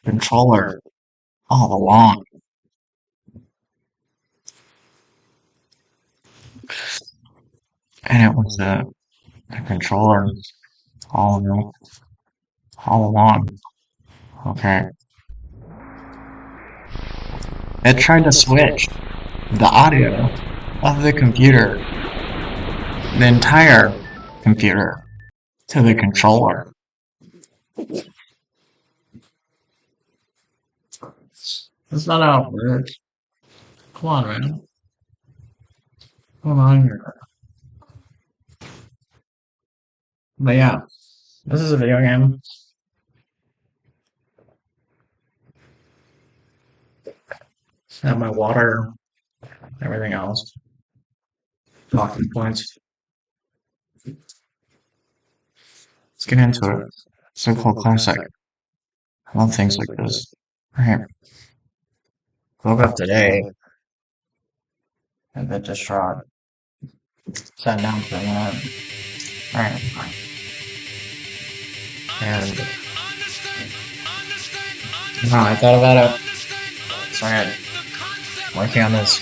controller all along. And it was a controller all, all along. Okay. It tried to switch the audio of the computer, the entire computer, to the controller. That's not how it works. Come on, man. Come on here. But yeah, this is a video game. I have my water, everything else. Talking points. Let's get into it. So-called classic. I love things like this. Alright. Woke up today, a bit distraught. Sat down for a minute. Alright. And no, I thought about it. So I had working on this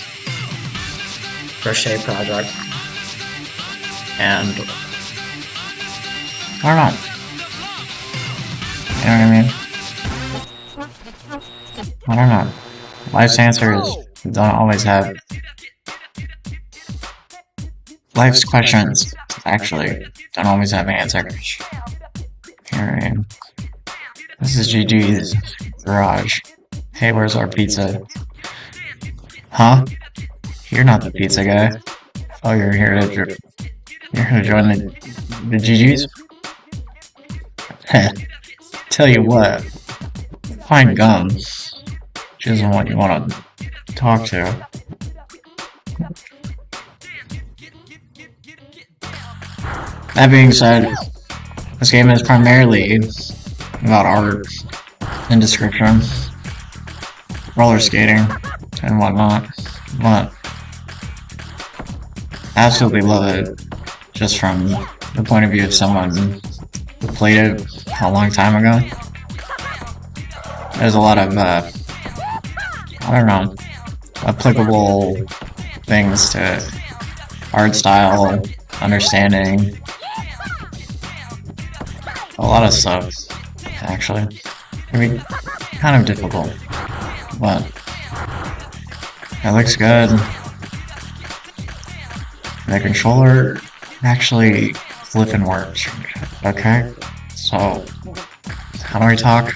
crochet project. And I don't know. You know what I mean? I don't know. Life's answers don't always have life's questions actually don't always have answers. Here I am. This is GG's garage. Hey, where's our pizza? Huh? You're not the pizza guy. Oh, you're here to join the GG's? Heh. Tell you what. Find gum. She doesn't want you want to talk to. That being said, this game is primarily about art and description, roller skating, and whatnot, but I absolutely love it just from the point of view of someone who played it a long time ago. There's a lot of, I don't know, applicable things to art style, understanding, a lot of stuff, actually. It can be kind of difficult, but it looks good. The controller actually flipping works, okay? So, how do I talk?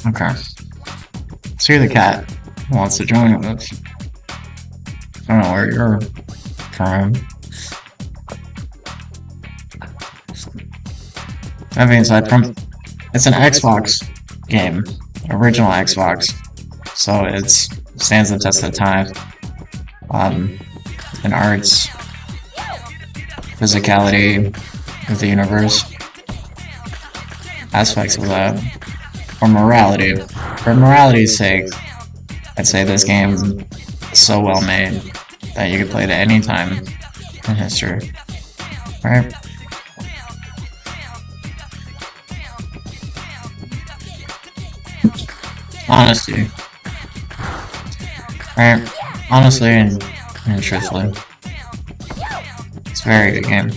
Okay. So you're the cat who wants to join us. I don't know where you're from. That being said, it's an Xbox game, original Xbox, so it stands the test of time. In arts, physicality of the universe, aspects of that, or morality. For morality's sake, I'd say this game is so well made that you could play it at any time in history, right? Honesty. Right? Honestly and truthfully. It's a very good game.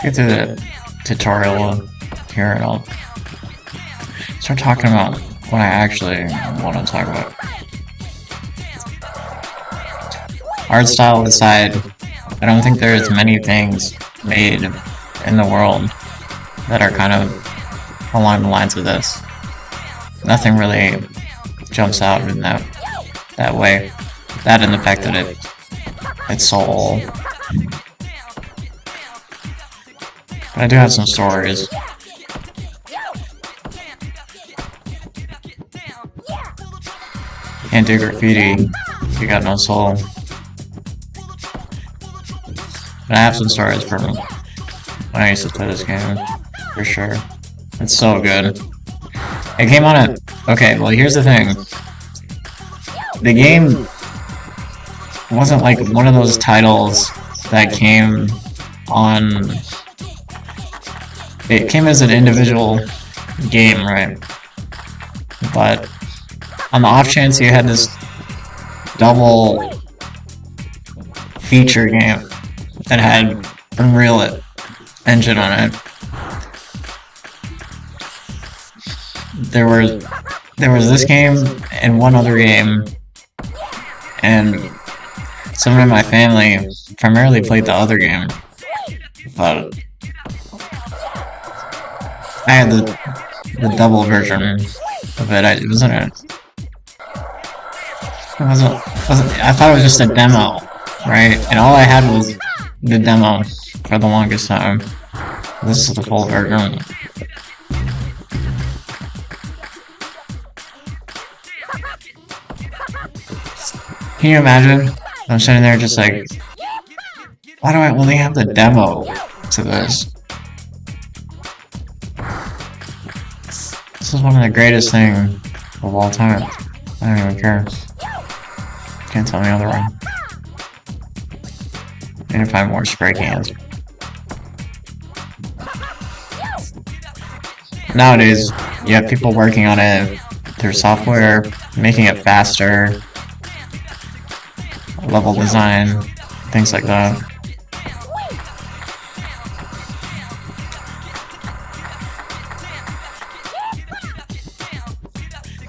Get through the tutorial here and I'll start talking about what I actually want to talk about. Art style aside, I don't think there's many things made in the world that are kind of along the lines of this. Nothing really jumps out in that way. That and the fact that it's so old. But I do have some stories. Can't do graffiti if you got no soul. But I have some stories from when I used to play this game, for sure. It's so good. It came on at... Okay, well here's the thing. The game wasn't like one of those titles that came on... It came as an individual game, right? But on the off chance you had this double feature game that had Unreal Engine on it, there was this game and one other game, and someone in my family primarily played the other game, but I had the double version of it. It wasn't I thought it was just a demo, right? And all I had was the demo for the longest time. This is the full version. Can you imagine? I'm sitting there just like, why do I only have the demo to this? This is one of the greatest things of all time. I don't even care. Can't tell me otherwise. I need to find more spray cans. Nowadays, you have people working on it through software, making it faster, level design, things like that.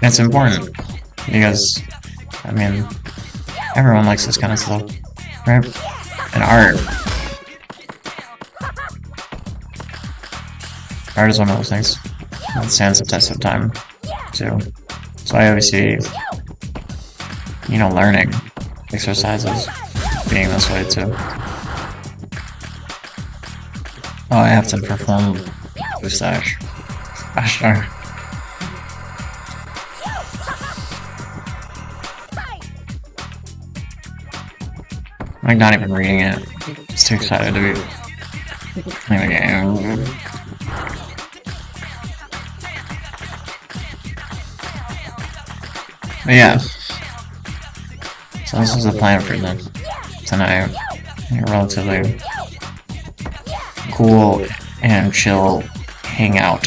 It's important because, I mean, everyone likes this kind of stuff, right? And art. Art is one of those things that stands the test of time, too. So I always see, you know, learning exercises being this way, too. Oh, I have to perform mustache. Sure. I'm not even reading it. Just too excited to be playing the game. But yeah. So this is the plan for tonight. A relatively cool and chill hangout.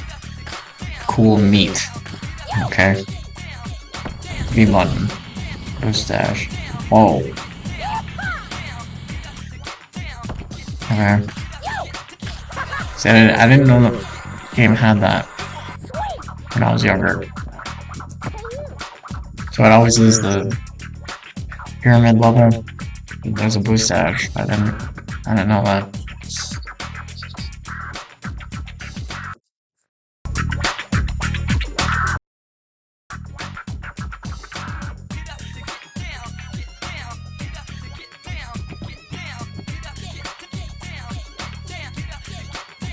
Cool meet. Okay. B button. Mustache. Whoa. Okay. See, I didn't know the game had that when I was younger. So it always is the pyramid level. There's a mustache. I didn't know that.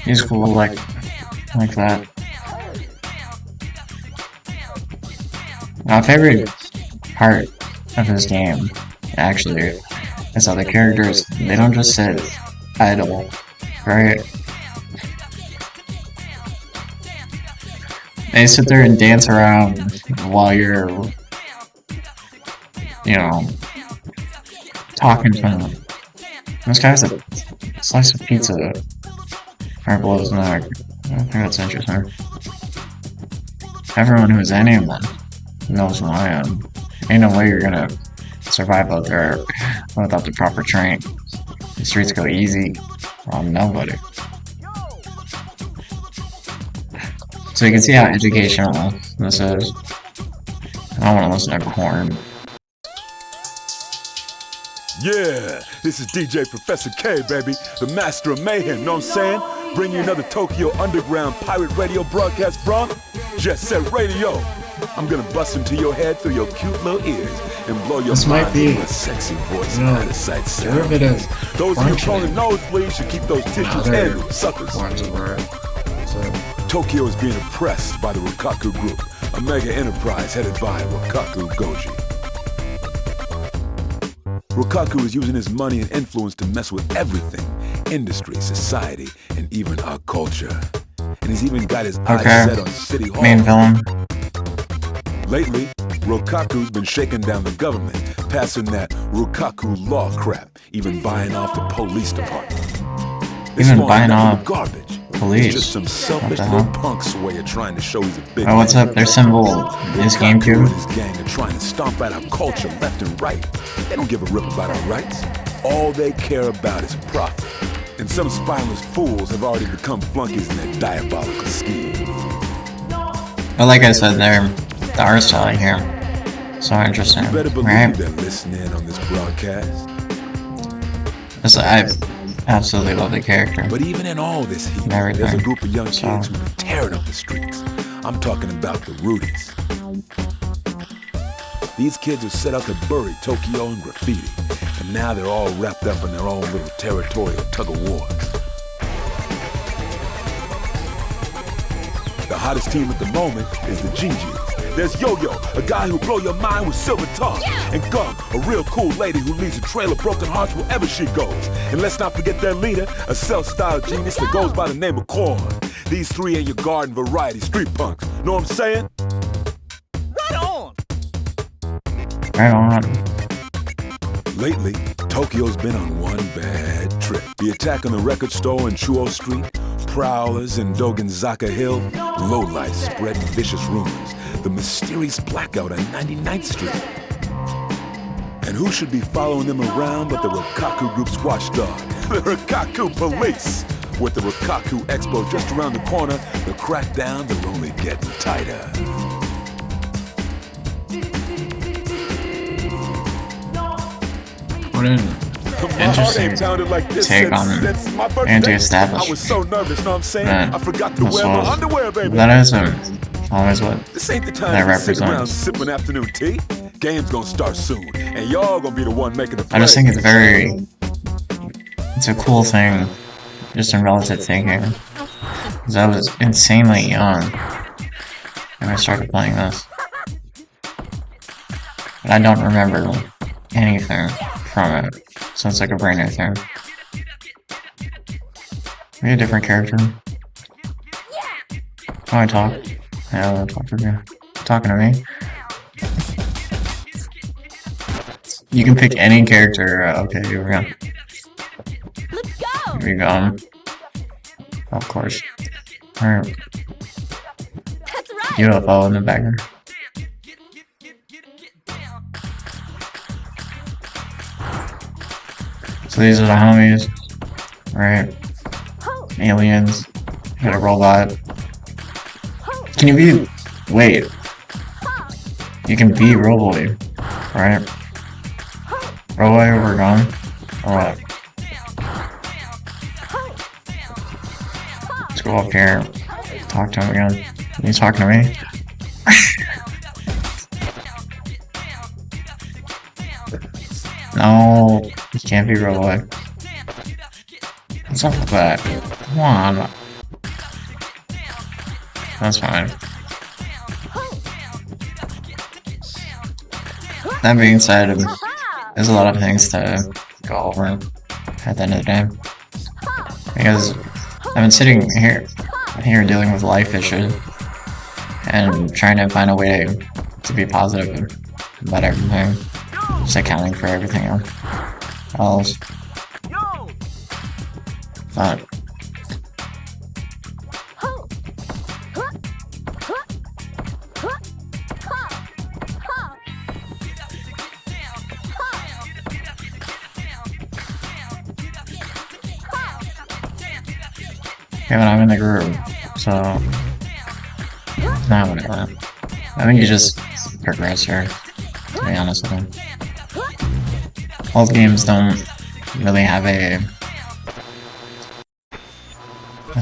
He's cool like that. My favorite part of this game, actually, is how the characters, they don't just sit idle, right? They sit there and dance around while you're, you know, talking to them. This guy's a slice of pizza right below his neck. I think that's interesting. Everyone who's any of them knows who I am. Ain't no way you're gonna survive out there without the proper training. The streets go easy on nobody. So you can see how educational this is. I don't want to listen to corn. Yeah, this is DJ Professor K, baby, the master of mayhem, know what I'm saying? Bring you another Tokyo Underground pirate radio broadcast from Jet Set Radio. I'm gonna bust into your head through your cute little ears and blow your mind with my sexy voice and out of sight sound. Those of you calling nosebleeds should keep those tissues handy, suckers. Tokyo is being oppressed by the Rikaku Group, a mega enterprise headed by Rikaku Goji. Rukaku is using his money and influence to mess with everything. Industry, society, and even our culture. And he's even got his eyes set on City Hall. Main villain. Lately, Rukaku's been shaking down the government, passing that Rukaku law crap, even buying off the police department. Even buying off garbage. police. It's just some selfish little punk's way of trying to show he's a big what's up? Their symbol is GameCube. And his gang are trying to stomp out our culture left and right. They don't give a rip about our rights. All they care about is profit. And some spineless fools have already become flunkies in their diabolical scheme. But like I said, the art style here, so interesting, You better believe right? they're listening on this broadcast. I absolutely love the character. But even in all this heat, there's a group of young kids who've been tearing up the streets. I'm talking about the Rudies. These kids are set out to bury Tokyo in graffiti, and now they're all wrapped up in their own little territorial tug-of-wars. The hottest team at the moment is the Gigi's. There's Yo-Yo, a guy who'll blow your mind with silver tongue. And Gum, a real cool lady who leads a trail of broken hearts wherever she goes. And let's not forget their leader, a self-styled genius that goes by the name of Corn. These three ain't your garden variety street punks. Know what I'm saying? Right on! Right on. Lately, Tokyo's been on one bad trip. The attack on the record store in Chuo Street, prowlers in Dogenzaka Hill, lowlights spreading vicious rumors, the mysterious blackout on 99th Street. And who should be following them around but the Rukaku Group's watchdog, the Rukaku Police? With the Rukaku Expo just around the corner, the crackdowns are only getting tighter. What an interesting take on anti-establishment. I was so nervous, know what I'm saying? I forgot to wear my underwear, baby. That is always what This ain't the time that to sit around represents. sipping afternoon tea. Game's gonna start soon, and y'all gonna be the one making the play. I just think it's a cool thing, just in relative thinking. Because I was insanely young when I started playing this. But I don't remember anything from it, so it's like a brand new thing. Maybe a different character. Oh, I talk. Yeah, I'll talk to you. Talking to me. You can pick any character. Okay, here we go. Let's go! Here we go. Of course. Alright. That's right! UFO in the background. So these are the homies. Right. Aliens. Got a robot. Can you be... Wait. You can be Roboid. Right? Roboid over gone? Or what? Let's go up here. Talk to him again. You talking to me? No, you can't be Roboid. What's up with that? Come on. That's fine. That being said, there's a lot of things to go over at the end of the day. Because I've been sitting here dealing with life issues and trying to find a way to be positive about everything. Just accounting for everything else. But yeah, but I'm in the group, so nah, whatever. I think you just progress here, to be honest with you. All games don't really have a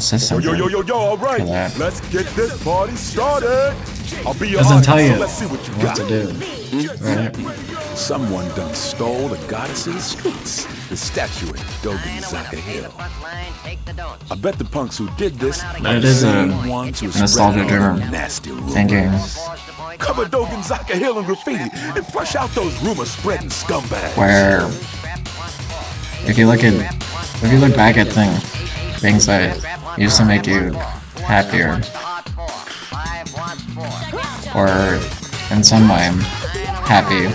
system Yo, all right. for that. Let's get this party started. I'll be your Doesn't audience, tell you so let's see what you what got. to do, right? Someone done stole the goddess of the streets, the statue at Dogen Zaka Hill. I bet the punks who did this But it is a ones who nostalgia-driven nasty thinking. Cover Dogen Zaka Hill in graffiti and flush out those rumor-spreading scumbags. Where if you look back at things that used to make you happier, or in some way happy,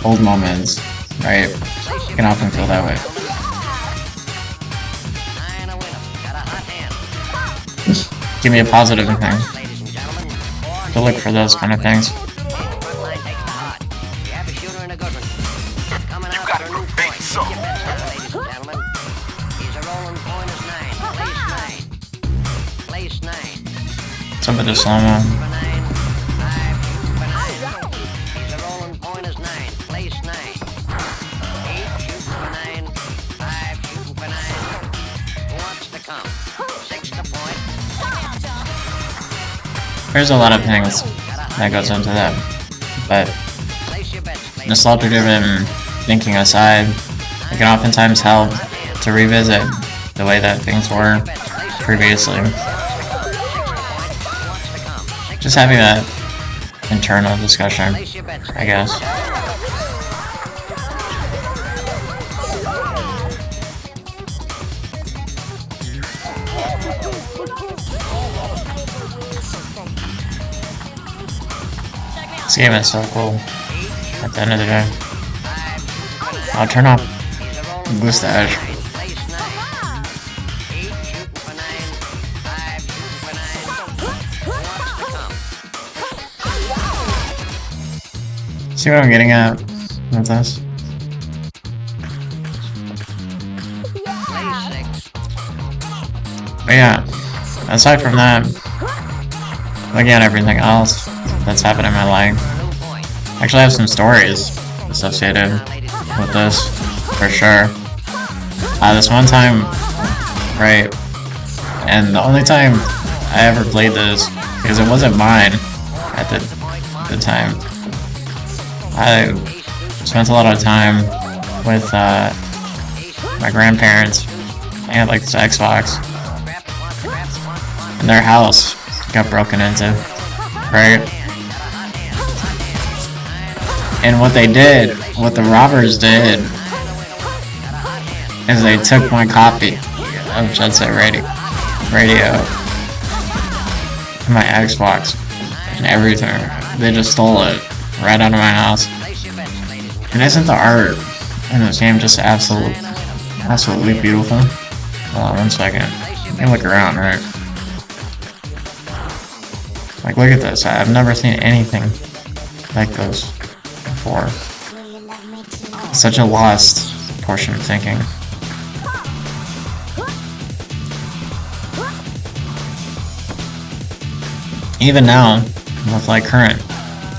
old moments, right? You can often feel that way. Give me a positive thing. To look for those kind of things. Some of the slow-mo. There's a lot of things that goes into that, but nostalgia-driven thinking aside, it can oftentimes help to revisit the way that things were previously. Just having that internal discussion, I guess. This game is so cool at the end of the day. I'll turn off Mustache. See what I'm getting at with this? But yeah, aside from that, looking at everything else that's happened in my life, I actually have some stories associated with this, for sure. This one time, right, and the only time I ever played this, because it wasn't mine at the time, I spent a lot of time with my grandparents. I had like this Xbox, and their house got broken into, right? And what the robbers did, is they took my copy of Jet Set Radio, and my Xbox, and everything. They just stole it right out of my house. And isn't the art in this game just absolutely beautiful? Hold on 1 second. Let me look around, right? Like, look at this. I've never seen anything like this before. Such a lost portion of thinking. Even now, with like current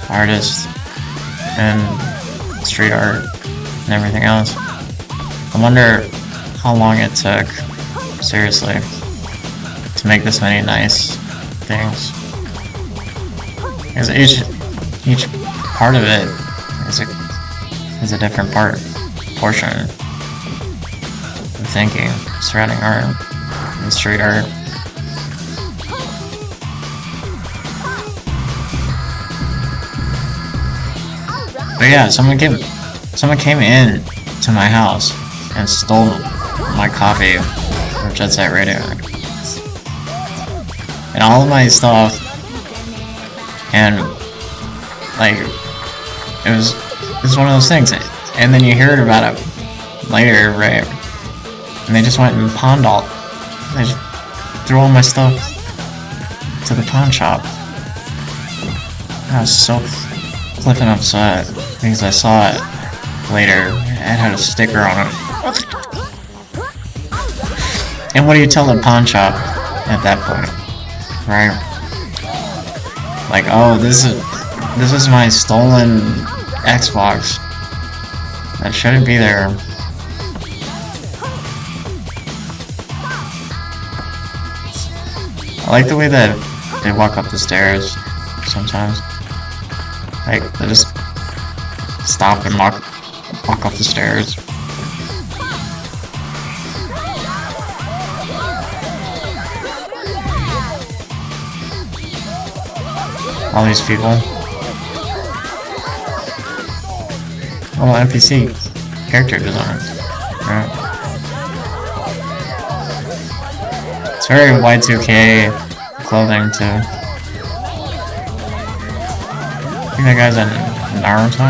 artists and street art and everything else, I wonder how long it took, seriously, to make this many nice things. Because each part of it is a different portion of thinking surrounding art and street art. But yeah, someone came in to my house and stole my copy of Jet Set Radio. And all of my stuff, and like, it was one of those things. And then you heard about it later, right? And they just went and pawned all. They just threw all my stuff to the pawn shop. I was so flipping upset because I saw it later. It had a sticker on it. And what do you tell the pawn shop at that point, right? Like, oh, this is my stolen Xbox. That shouldn't be there. I like the way that they walk up the stairs sometimes. Like, they just stop and walk up the stairs. All these people. Well, NPC character designs. Right? It's very Y2K clothing too. I think that guy's in Naruto.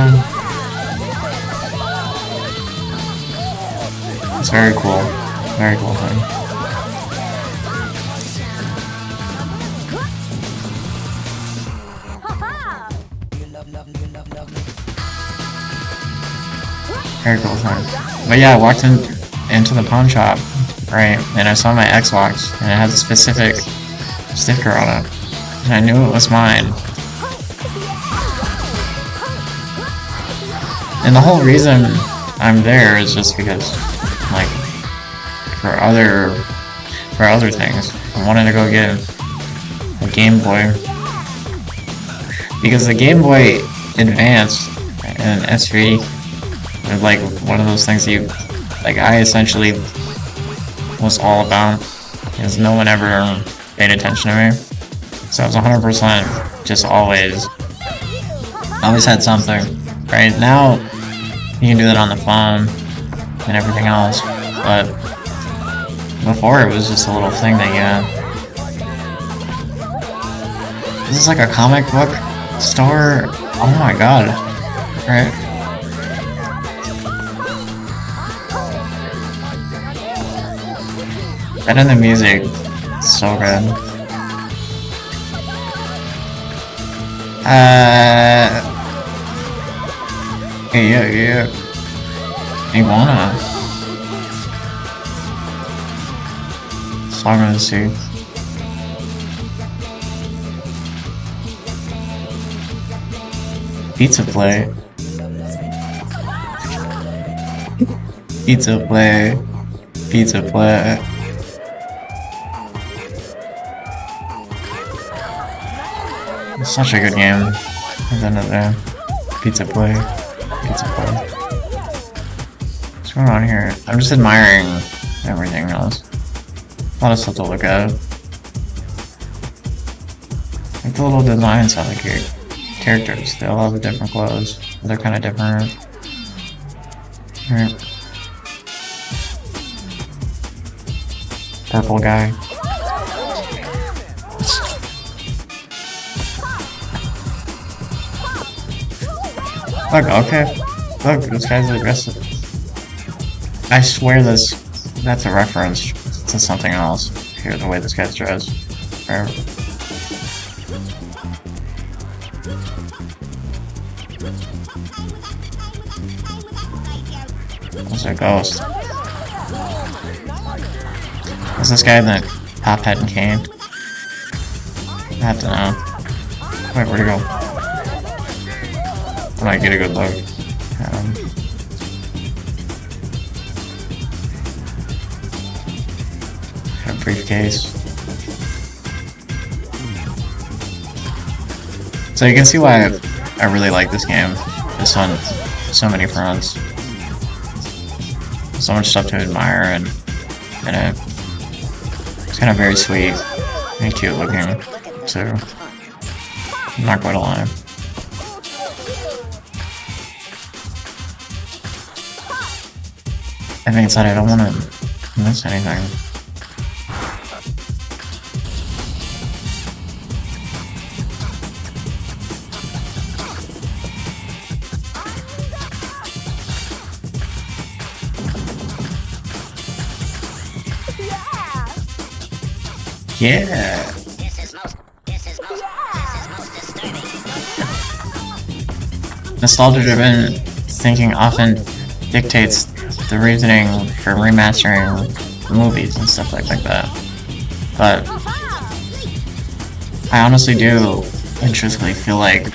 It's very cool. Very cool thing. Very cool thing. But yeah, I walked into the pawn shop, right, and I saw my Xbox, and it has a specific sticker on it, and I knew it was mine. And the whole reason I'm there is just because, like, for other things. I wanted to go get a Game Boy, because the Game Boy Advance and SV are like one of those things you, like, I essentially was all about, because no one ever paid attention to me. So I was 100% just always had something. Right now, you can do that on the phone and everything else, but before it was just a little thing that you had. This is like a comic book store. Oh my god. Right? And then the music, so good. Yeah. Iguana. Song of the Sea. Pizza plate. Pizza plate. Pizza plate. It's such a good game. At the end of the day. Pizza plate. Pizza plate. What's going on here? I'm just admiring everything else. A lot of stuff to look at. Like the little designs of the characters. They all have different clothes. They're kind of different. Right. Purple guy. Look, okay. Look, this guy's aggressive. I swear that's a reference to something else. Here, the way this guy's dressed. Right. What's a ghost? Is this guy the top hat and cane? I have to know. Wait, where'd he go? I might get a good look. A briefcase. So you can see why I really like this game. This on so many fronts. So much stuff to admire and it's kind of very sweet and cute looking too. I'm not going to lie. That being said, I don't want to miss anything. Yeah. Nostalgia-driven thinking often dictates the reasoning for remastering movies and stuff like that. But I honestly do and truthfully feel like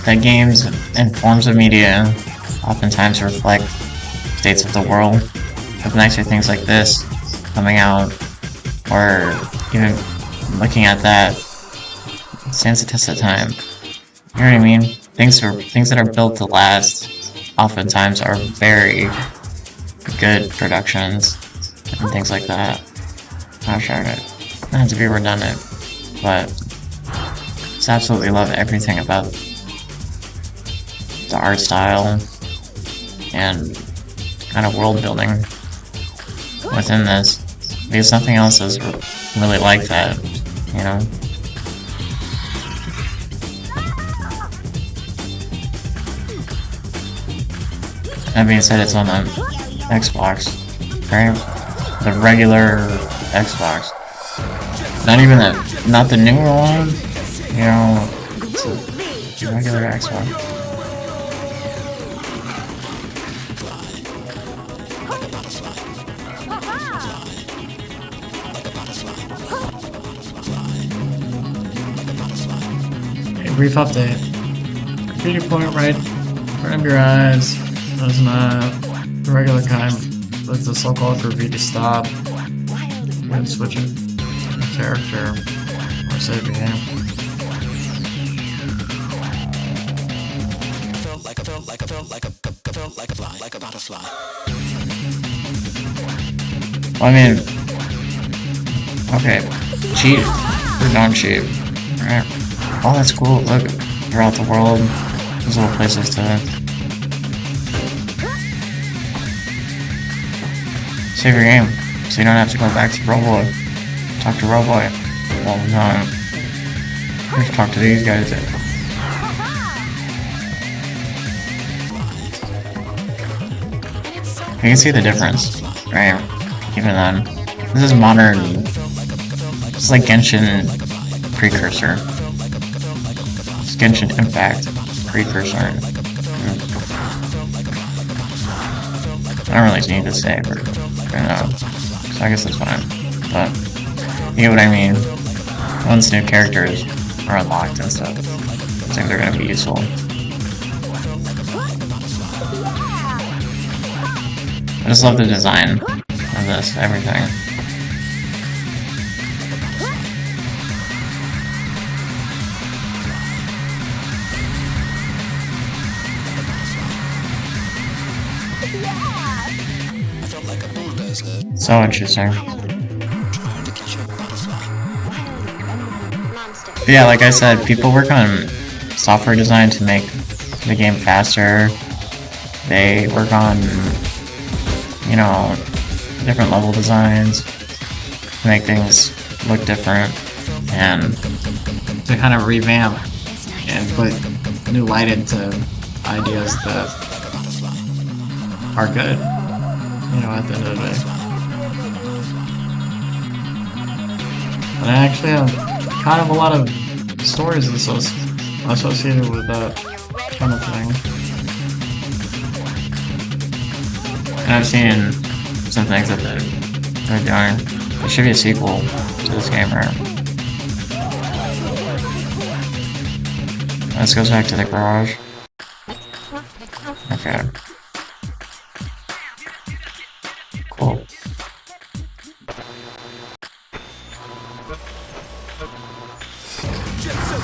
that games and forms of media oftentimes reflect states of the world. With nicer things like this coming out, or even looking at that, stands the test of time. You know what I mean? things that are built to last oftentimes are very good productions and things like that. I'm trying to not to be redundant, but just absolutely love everything about the art style and kind of world building within this, because nothing else is really like that, you know? That being said, it's on the Xbox, right? The regular Xbox. Not the newer one, you know, it's a regular Xbox. A brief update. Graffiti point right in front of your eyes. There's not the regular kind with the so-called graffiti stop. You can switch it to a character or save your game. Well, I mean, okay, cheap or non-cheap, right? Oh, that's cool. Look, throughout the world, there's little places to save your game, so you don't have to go back to Roboy, talk to Roboy all the time. Just talk to these guys. You can see the difference, right? Even then, this is modern. It's like Genshin precursor. It's Genshin Impact precursor. I don't really need to say, but so I guess that's fine. But you get what I mean. Once new characters are unlocked and stuff, I think they're gonna be useful. I just love the design of this, everything. So interesting. But yeah, like I said, people work on software design to make the game faster. They work on, you know, different level designs to make things look different and to kind of revamp and put new light into ideas that are good, you know, at the end of the day. And I actually have kind of a lot of stories associated with that kind of thing. And I've seen some things that they're doing. There should be a sequel to this game, right? This goes back to the garage. Okay. Cool.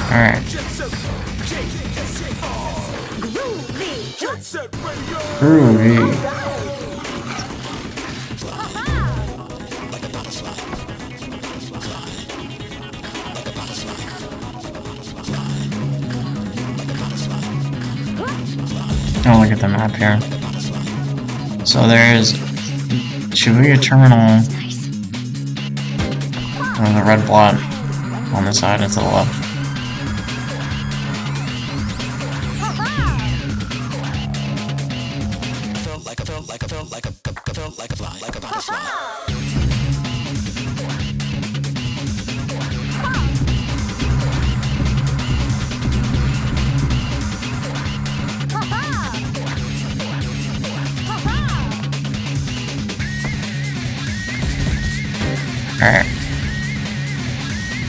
Alright. Groovy. Oh, look at the map here. So there's Shibuya Terminal and the red blot on the side and to the left. Alright.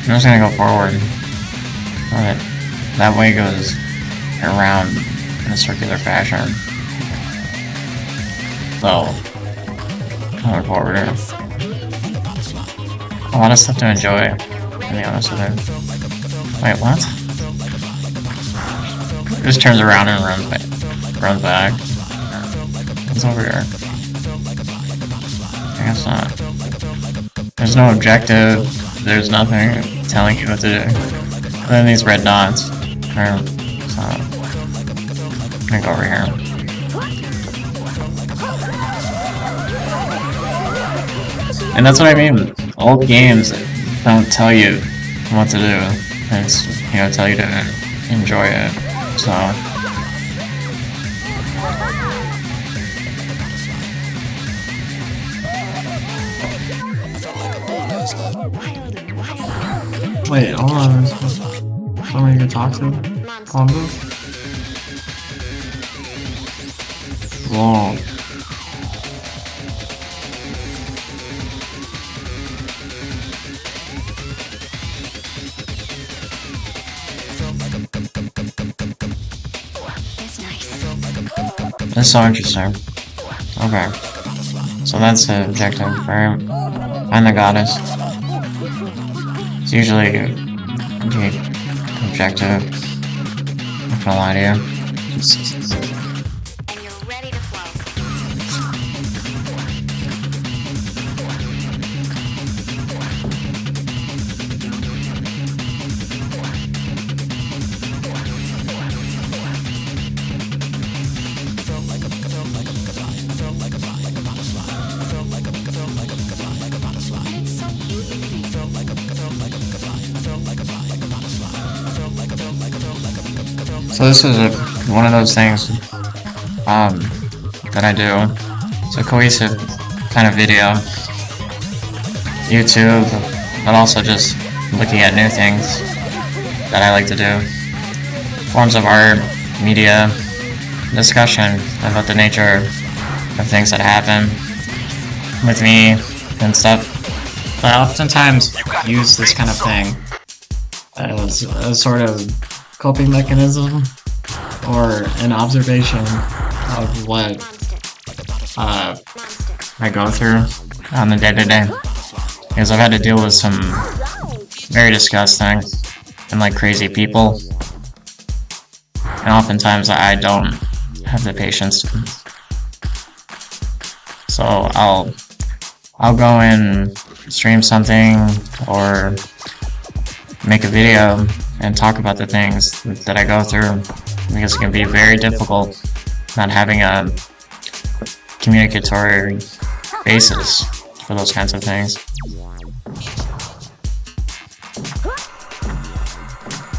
I'm just gonna go forward. Alright. That way goes around in a circular fashion. So, going forward here. A lot of stuff to enjoy, to be honest with you. Wait, what? Just turns around and runs back. It's over here. I guess not. There's no objective. There's nothing telling you what to do. And then these red dots. I'm gonna go over here. And that's what I mean. Old games don't tell you what to do. It's, tell you to enjoy it. So. Wait, hold on. Someone you can talk to? On this? Whoa. That's so interesting. Okay. So that's the objective, right? Find the goddess. It's usually the objective. I'm not gonna lie to you. And you're ready to flow. So this is one of those things that I do. It's a cohesive kind of video. YouTube, but also just looking at new things that I like to do. Forms of art, media, discussion about the nature of things that happen with me and stuff. But I oftentimes use this kind of thing as a sort of coping mechanism or an observation of what I go through on the day-to-day, because I've had to deal with some very disgusting and like crazy people, and oftentimes I don't have the patience. So I'll go and stream something or make a video and talk about the things that I go through, because it can be very difficult not having a communicatory basis for those kinds of things.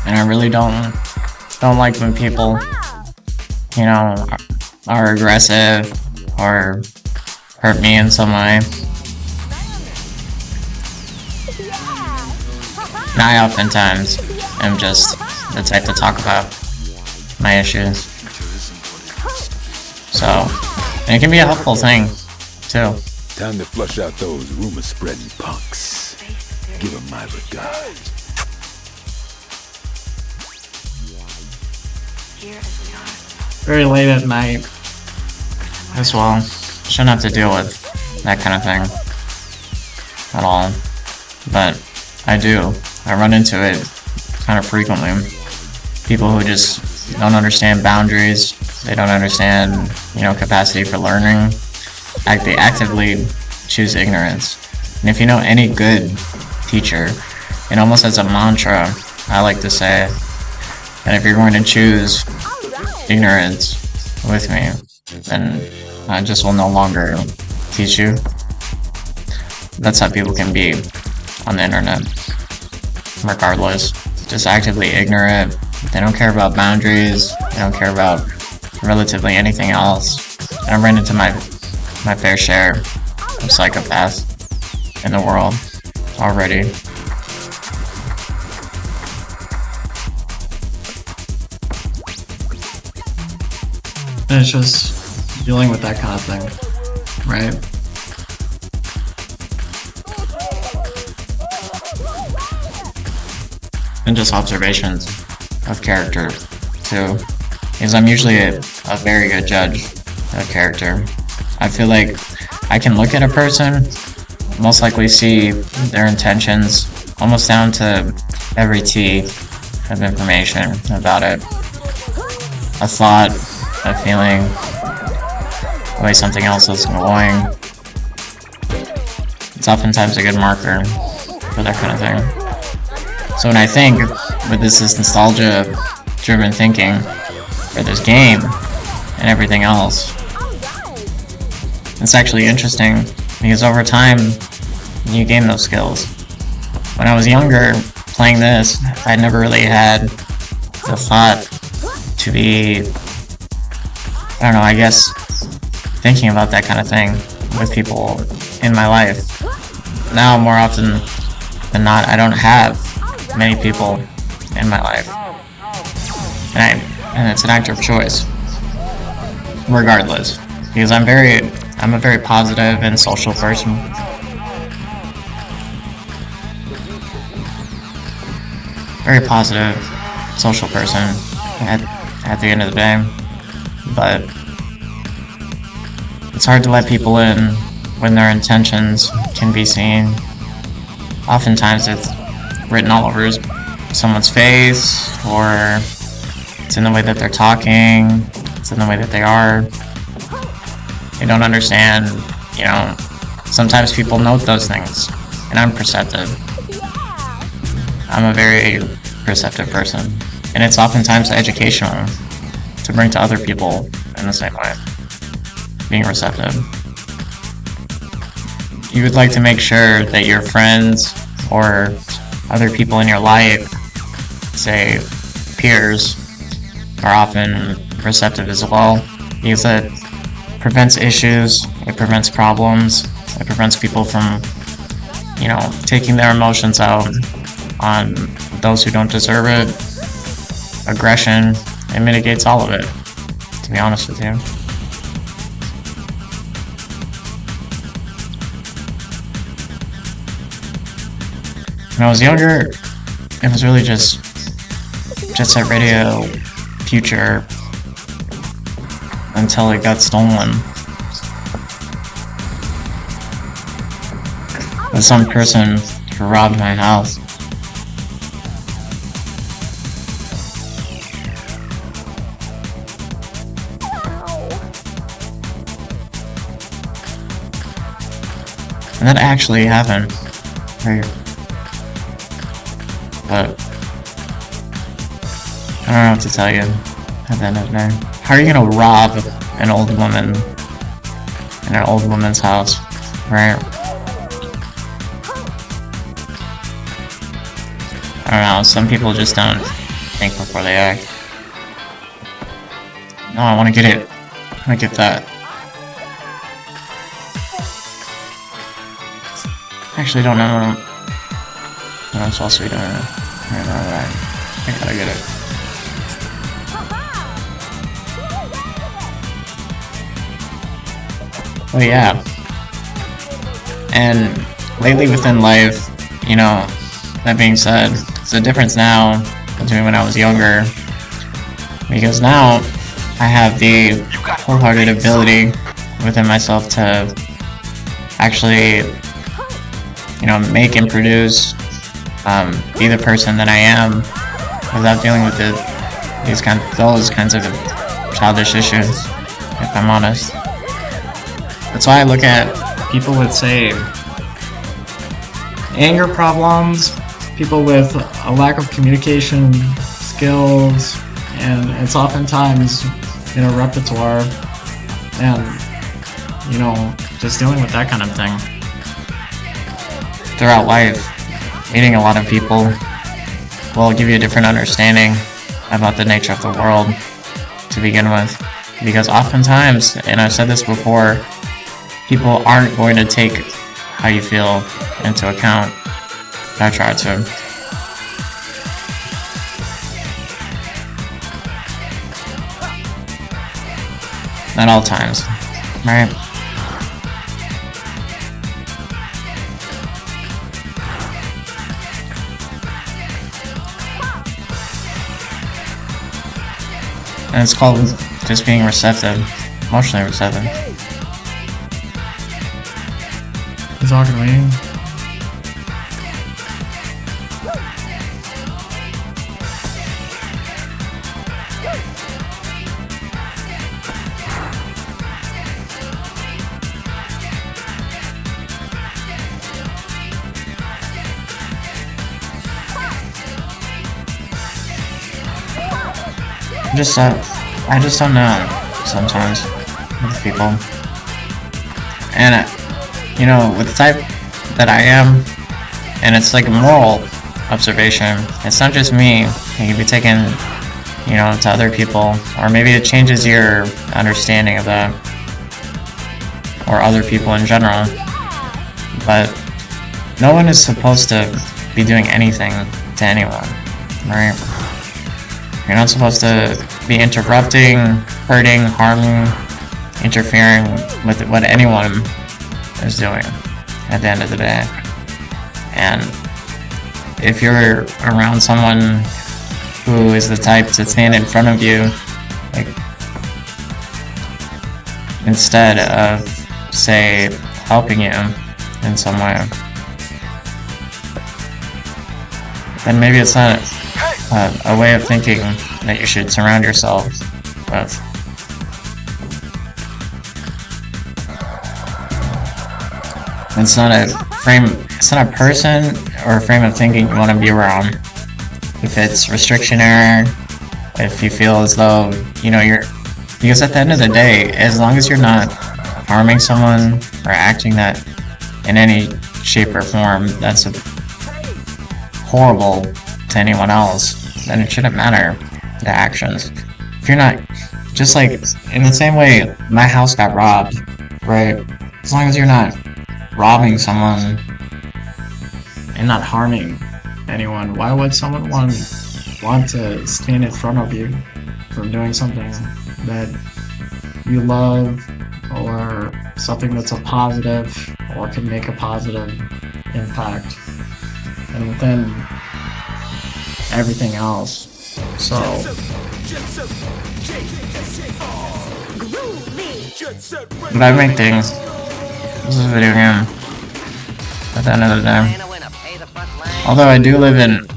And I really don't like when people, are aggressive or hurt me in some way. And I oftentimes am just the type to talk about my issues. So, and it can be a helpful thing, too. Time to flush out those rumor-spreading punks. Give them my regards. Very late at night as well. Shouldn't have to deal with that kind of thing at all. But I do. I run into it kind of frequently. People who just don't understand boundaries. They don't understand, capacity for learning. They actively choose ignorance. And if you know any good teacher, and almost as a mantra, I like to say, and if you're going to choose ignorance with me, then I just will no longer teach you. That's how people can be on the internet, regardless. Just actively ignorant. They don't care about boundaries. They don't care about relatively anything else. And I've run into my fair share of psychopaths in the world already. And it's just dealing with that kind of thing, right? And just observations of character, too. Because I'm usually a very good judge of character. I feel like I can look at a person, most likely see their intentions, almost down to every T of information about it. a thought, a feeling, the way something else is going, it's oftentimes a good marker for that kind of thing. So when I think, with this nostalgia-driven thinking for this game and everything else, it's actually interesting because over time, you gain those skills. When I was younger, playing this, I never really had the thought to be, I don't know, I guess, thinking about that kind of thing with people in my life. Now, more often than not, I don't have many people in my life. And it's an act of choice, regardless. Because I'm a very positive and social person. Very positive, social person at the end of the day. But it's hard to let people in when their intentions can be seen. Oftentimes it's written all over someone's face, or it's in the way that they're talking, it's in the way that they are. They don't understand, you know, sometimes people note those things, and I'm perceptive. I'm a very perceptive person, and it's oftentimes educational to bring to other people in the same way, being receptive. You would like to make sure that your friends or other people in your life, say peers, are often receptive as well, because it prevents issues, it prevents problems, it prevents people from, you know, taking their emotions out on those who don't deserve it. Aggression, it mitigates all of it, to be honest with you. When I was younger, it was really just Jet Set Radio, Future, until it got stolen. By some person who robbed my house. And that actually happened. But I don't know what to tell you at the end of the day. How are you gonna rob an old woman in an old woman's house, right? I don't know, some people just don't think before they act. No, I wanna get it. I wanna get that. I actually don't know what I'm supposed to be doing. I gotta get it. Oh yeah. And lately within life, you know, that being said, it's a difference now between when I was younger. Because now I have the wholehearted ability within myself to actually, you know, make and produce, be the person that I am without dealing with those kinds of childish issues, if I'm honest. That's why I look at people with, say, anger problems, people with a lack of communication skills, and it's oftentimes in a repertoire, and, you know, just dealing with that kind of thing. Throughout life, meeting a lot of people will give you a different understanding about the nature of the world to begin with. Because oftentimes, and I've said this before, people aren't going to take how you feel into account. I try to. At all times, right? And it's called just being receptive, emotionally receptive. You talking to me? I just don't know sometimes with people. And, you know, with the type that I am, and it's like a moral observation, it's not just me, it can be taken, you know, to other people, or maybe it changes your understanding of that, or other people in general. But no one is supposed to be doing anything to anyone, right? You're not supposed to be interrupting, hurting, harming, interfering with what anyone is doing at the end of the day. And if you're around someone who is the type to stand in front of you, like, instead of, say, helping you in some way, then maybe it's not a way of thinking that you should surround yourself with. It's not a person or a frame of thinking you want to be around. If it's restrictionary, if you feel as though, you know, because at the end of the day, as long as you're not harming someone or acting that in any shape or form that's horrible to anyone else, then it shouldn't matter, the actions. If you're not, just like, in the same way my house got robbed, right? As long as you're not robbing someone and not harming anyone, why would someone want to stand in front of you from doing something that you love, or something that's a positive or can make a positive impact, and within everything else? So but I make things. This is a video game at the end of the day. Although I do live in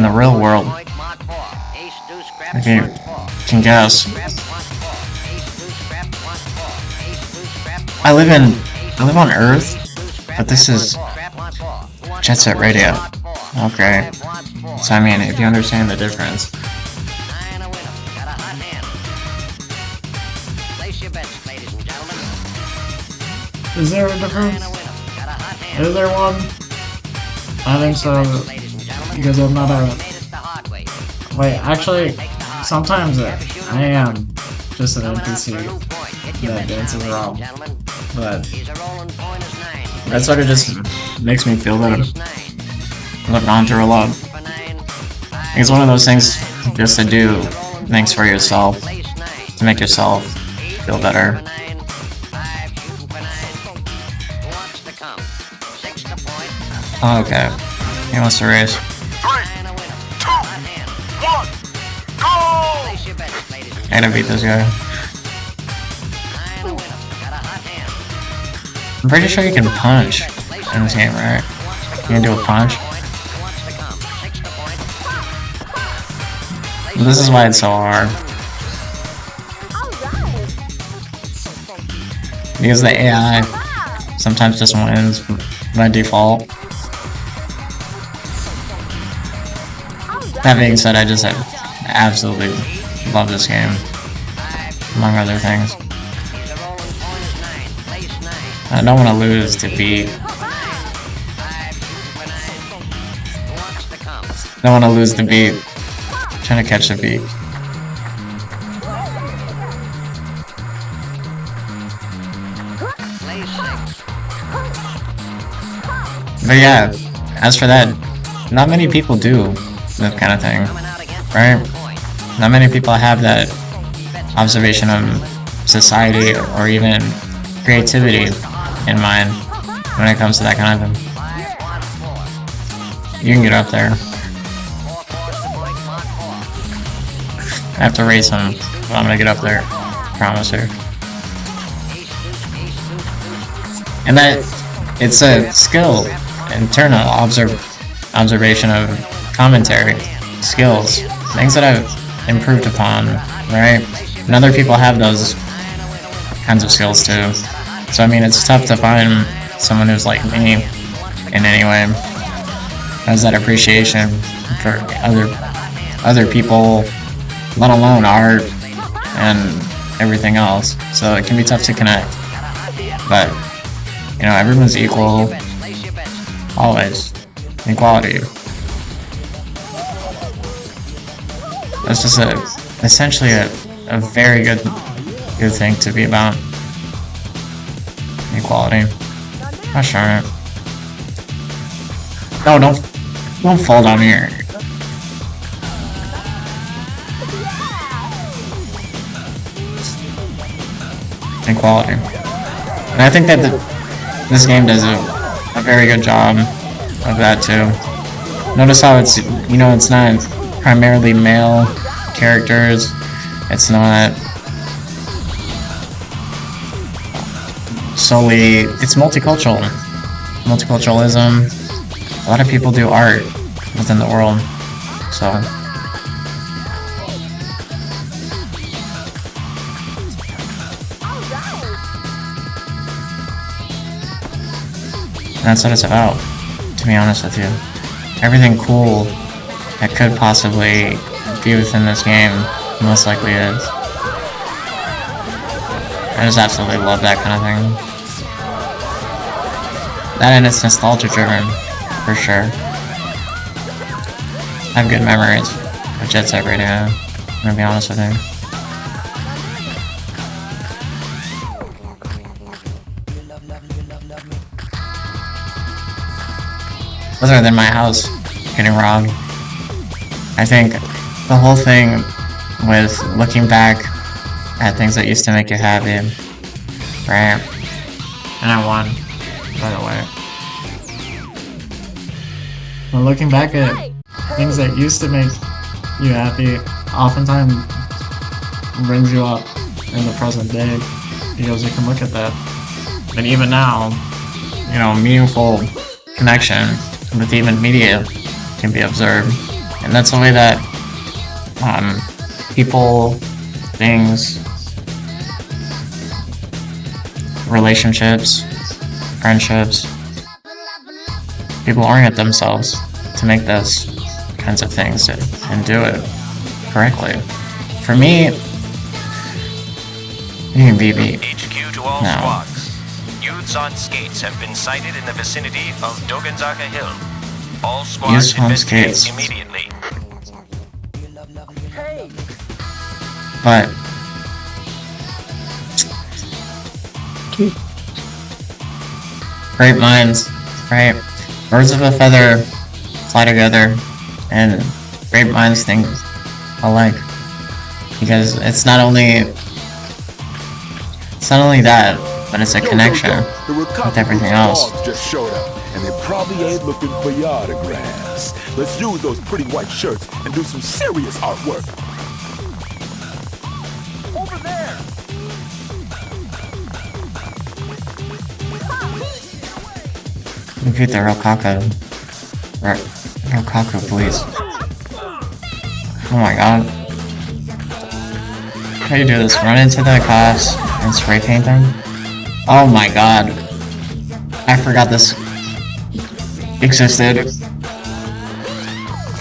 the real world, if you can guess. I live on Earth, but this is Jet Set Radio. Okay. So I mean, if you understand the difference. Is there a difference? Is there one? I think so, because I'm not a... Wait, actually, sometimes I am just an NPC that dances around, but that sort of just makes me feel that I've gone through a lot. It's one of those things just to do things for yourself, to make yourself feel better. Oh, okay. He wants to race. 3, 2, 1, go! I gotta beat this guy. I'm pretty sure you can punch in this game, right? You can do a punch. This is why it's so hard. Because the AI sometimes just wins by default. That being said, I just absolutely love this game, among other things. I don't want to lose to beat. Don't want to lose the beat. I'm trying to catch the beat. But yeah, as for that, not many people do that kind of thing, right? Not many people have that observation of society or even creativity in mind when it comes to that kind of thing. You can get up there. I have to race him, but I'm gonna get up there. Promise her. And that it's a skill, internal observation of commentary, skills, things that I've improved upon, right? And other people have those kinds of skills too. So I mean, it's tough to find someone who's like me in any way. has that appreciation for other people, let alone art and everything else. So it can be tough to connect. But you know, everyone's equal, always. Equality. That's just essentially a very good thing to be about. Equality. Gosh darn it. No, don't fall down here. Equality. And I think that this game does a very good job of that too. Notice how it's, you know, it's not primarily male characters. It's not solely, it's multicultural. Multiculturalism. A lot of people do art within the world. So that's what it's about, to be honest with you. Everything cool that could possibly be within this game most likely is. I just absolutely love that kind of thing. That and it's nostalgia driven, for sure. I have good memories of Jet Set Radio, I'm gonna be honest with you. Other than my house getting robbed. I think the whole thing with looking back at things that used to make you happy, right? And I won, by the way. But looking back at things that used to make you happy, oftentimes brings you up in the present day, because you can look at that. But even now, you know, meaningful connection with even media can be observed, and that's the way that people, things, relationships, friendships, people orient themselves to make those kinds of things and do it correctly. For me, you can be me. HQ to all now. squads. Youths on skates have been sighted in the vicinity of Dogenzaka Hill. All squads Youths on investigate skates. immediately. But great minds, right? Birds of a feather fly together, and great minds think alike. Because it's not only that, but it's a connection with everything else. Just showed up, and they probably ain't looking for your autographs. Let's use those pretty white shirts and do some serious artwork. Over there. Repeat the Rococo, please. Oh my god. How do you do this? Run into the cops and spray paint them? Oh my god. I forgot this existed.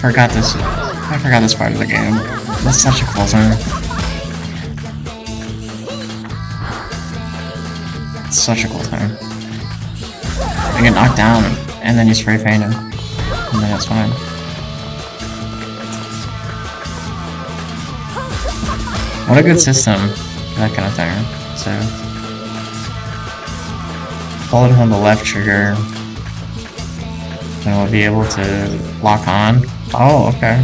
I forgot this part of the game. That's such a cool thing. It's such a cool thing. You get knocked down and then you spray paint him. And then it's fine. What a good system for that kind of thing. So hold on the left trigger, and we'll be able to lock on. Oh, okay.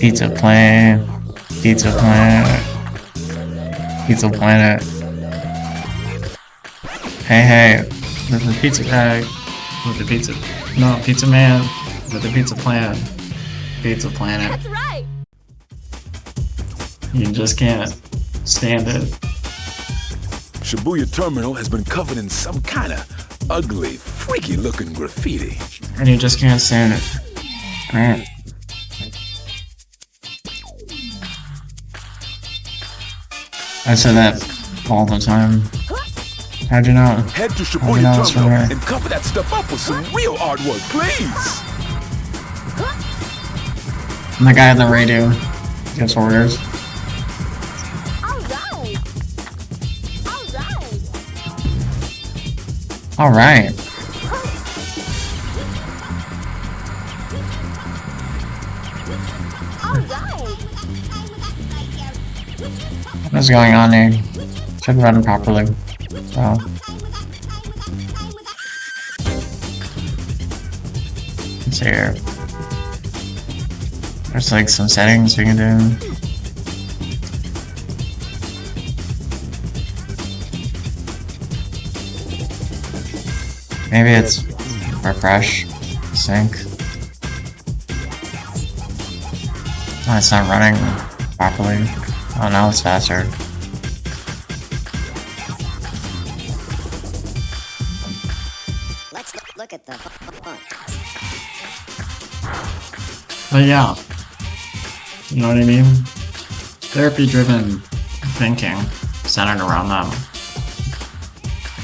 Pizza Planet. Pizza Planet. Pizza Planet. Hey, there's the pizza bag with the pizza. No, Pizza Man with the Pizza Planet. Pizza Planet. That's right. You just can't stand it. Shibuya Terminal has been covered in some kind of ugly, freaky-looking graffiti. And you just can't stand it. Right. I say that all the time. How'd you know? Head to How'd you Shibuya know it's from Terminal here? and cover that stuff up with some real artwork, please. And the guy on the radio gives orders. Alright. What's going on here? Should run properly. So. Let's see here. There's like some settings we can do. Maybe it's refresh, sync. Oh, it's not running properly. Oh, now it's faster. Let's look at the font. But yeah, you know what I mean? Therapy-driven thinking centered around them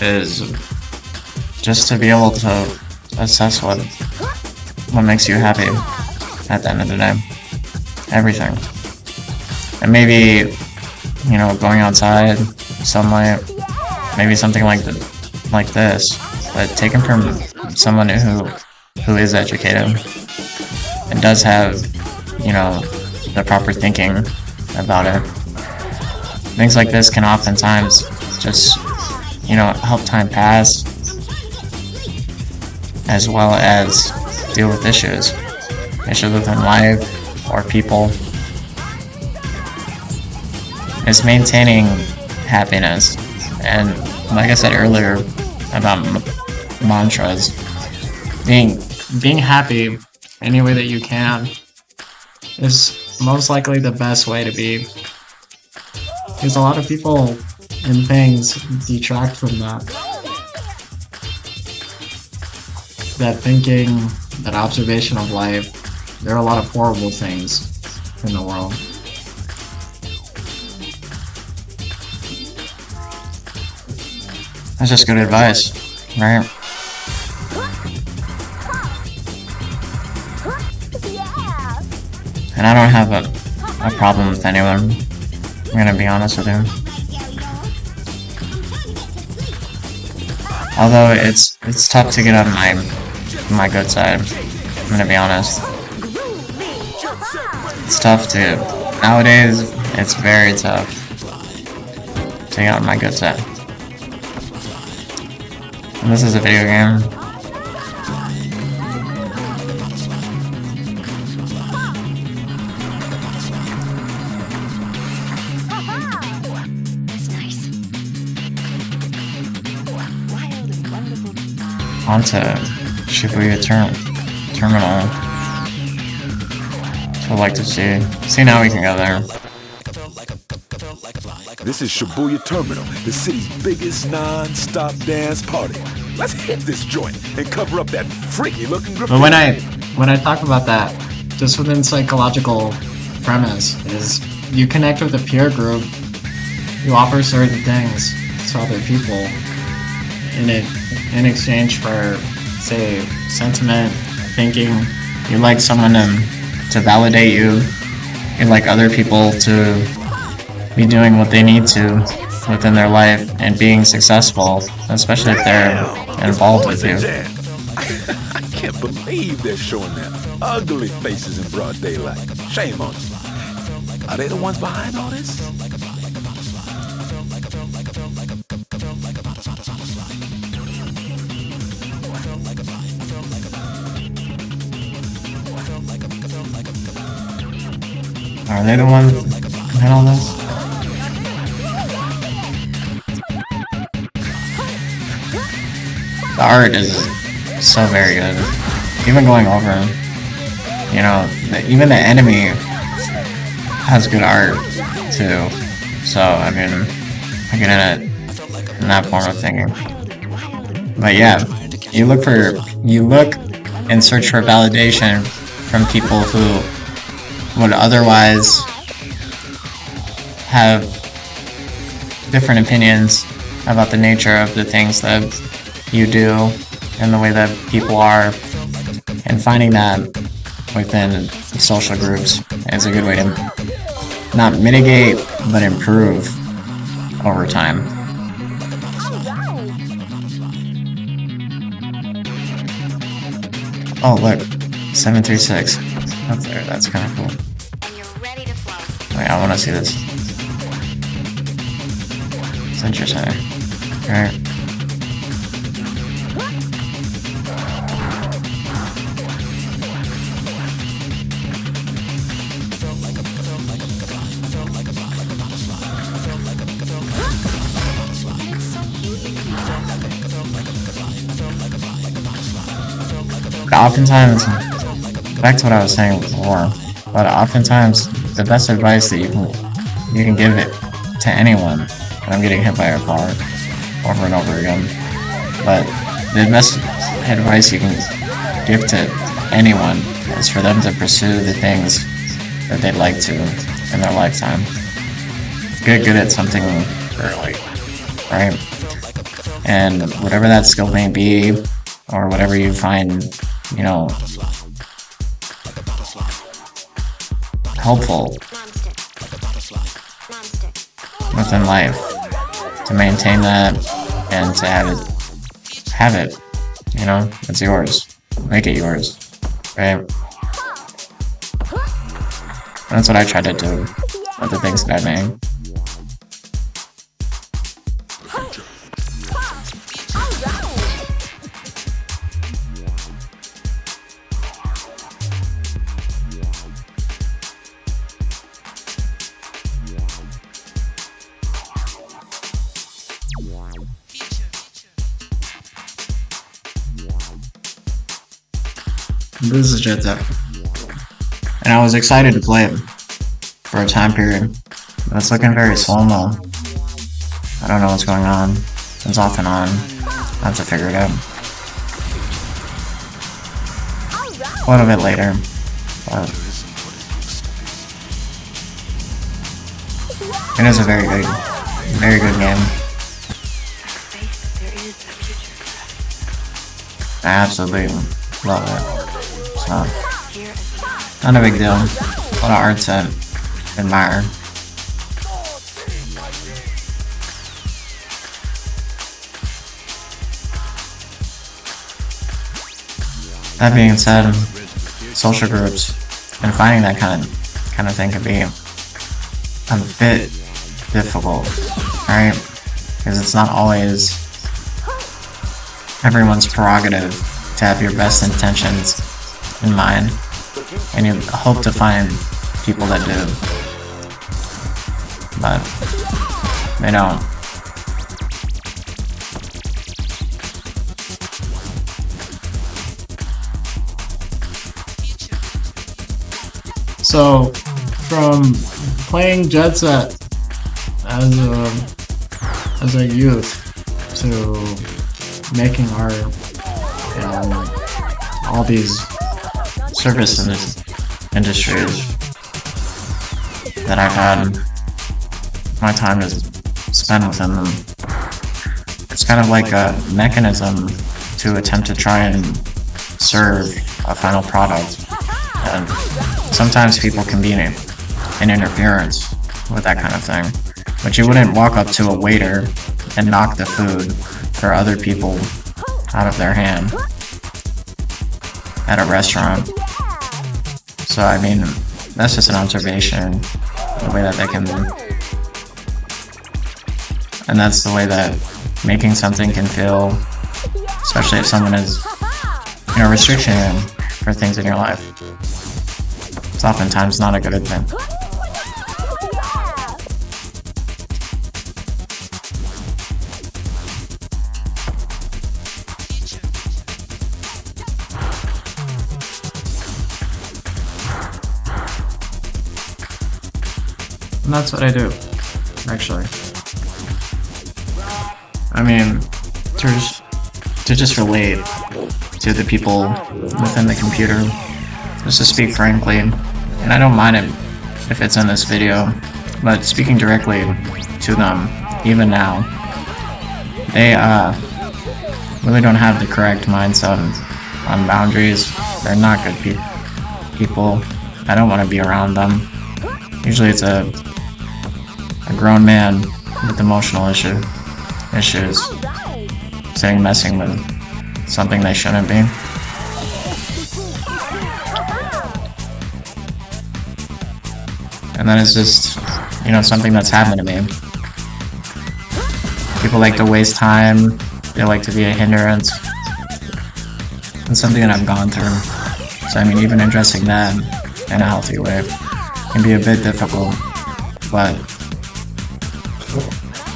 is just to be able to assess what makes you happy at the end of the day. Everything. And maybe, you know, going outside, sunlight, maybe something like this, but taken from someone who is educated and does have, you know, the proper thinking about it. Things like this can oftentimes just, you know, help time pass, as well as deal with issues within life or people. It's maintaining happiness, and like I said earlier about mantras, being happy any way that you can is most likely the best way to be, because a lot of people and things detract from that thinking, that observation of life. There are a lot of horrible things in the world. That's just good advice, right? And I don't have a problem with anyone. I'm gonna be honest with you. Although it's tough to get on my good side. I'm gonna be honest. It's tough to nowadays. It's very tough to get on my good side. And this is a video game. Onto Shibuya Terminal. So I'd like to see. See, now we can go there. This is Shibuya Terminal, the city's biggest non-stop dance party. Let's hit this joint and cover up that freaky-looking graffiti. But when I talk about that, just within psychological premise is you connect with a peer group, you offer certain things to other people in exchange for, say, sentiment, thinking. You like someone to validate you. You like other people to be doing what they need to within their life and being successful, especially if they're involved with you. I can't believe they're showing their ugly faces in broad daylight. Shame on them. Are they the ones behind all this? Are they the ones behind all this? The art is so very good. Even going over, you know, even the enemy has good art too. So I mean, I get it in that form of thinking. But yeah, you look and search for validation from people who would otherwise have different opinions about the nature of the things that you do and the way that people are, and finding that within social groups is a good way to not mitigate but improve over time. Oh look, 736 up there, that's kind of cool. Wait, I want to see this. It's interesting. Alright. Oftentimes, back to what I was saying before, but oftentimes the best advice that you can give it to anyone, and I'm getting hit by a car over and over again, but the best advice you can give to anyone is for them to pursue the things that they'd like to in their lifetime. Get good at something early, right? And whatever that skill may be, or whatever you find, you know, helpful within life, to maintain that and to have it, you know, it's yours. Make it yours, right? That's what I try to do with the things that I make. This is Jet Set, and I was excited to play it for a time period, but it's looking very slow-mo. I don't know what's going on. It's off and on. I have to figure it out. A little bit later, but it is a very good game. I absolutely love it. So, not a big deal. A lot of art to admire. That being said, social groups and finding that kind of thing can be a bit difficult, right? Because it's not always everyone's prerogative to have your best intentions in mind, and you hope to find people that do, but they don't. So, from playing Jet Set as a youth to making art and all these service industries that I've had my time is spent within them, it's kind of like a mechanism to attempt to try and serve a final product. And sometimes people can be an interference with that kind of thing. But you wouldn't walk up to a waiter and knock the food for other people out of their hand at a restaurant. So I mean, that's just an observation, the way that they can, and that's the way that making something can feel, especially if someone is, you know, restricting you for things in your life. It's oftentimes not a good thing. And that's what I do, actually. I mean, to just relate to the people within the computer, just to speak frankly, and I don't mind it if it's in this video, but speaking directly to them, even now, they really don't have the correct mindset on boundaries. They're not good people. I don't want to be around them. Usually it's a grown man with emotional issues saying messing with something they shouldn't be. And then it's just, you know, something that's happened to me. People like to waste time, they like to be a hindrance. It's something that I've gone through. So I mean, even addressing that in a healthy way can be a bit difficult, but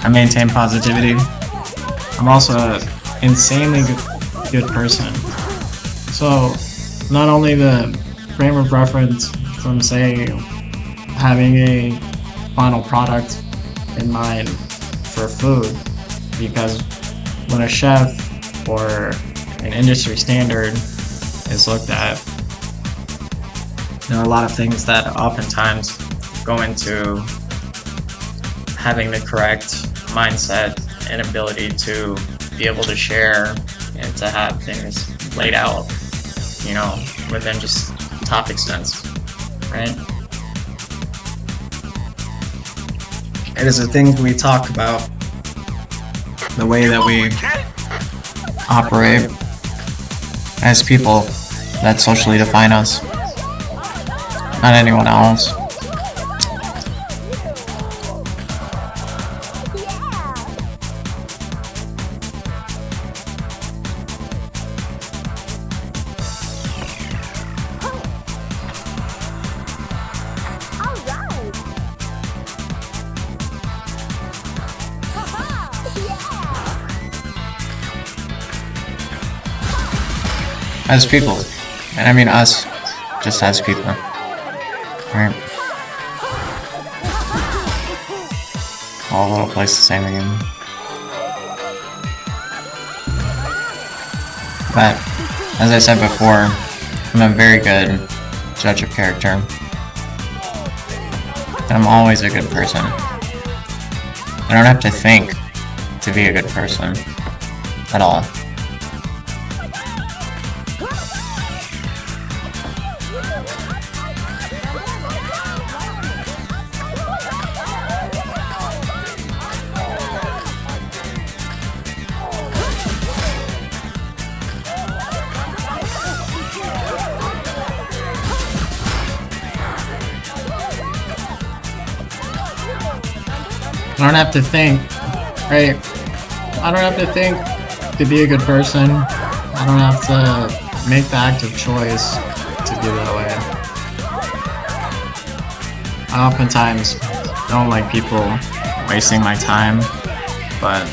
I maintain positivity. I'm also an insanely good person. So not only the frame of reference from, say, having a final product in mind for food, because when a chef or an industry standard is looked at, there are a lot of things that oftentimes go into having the correct mindset and ability to be able to share and to have things laid out, you know, within just topic sense, right? It is the things we talk about, the way that we operate as people that socially define us, not anyone else. As people, and I mean us, just as people, right? All little plays the same again. But, as I said before, I'm a very good judge of character. And I'm always a good person. I don't have to think to be a good person at all. I don't have to think, right? I don't have to think to be a good person. I don't have to make the active choice to do that way. I oftentimes don't like people wasting my time, but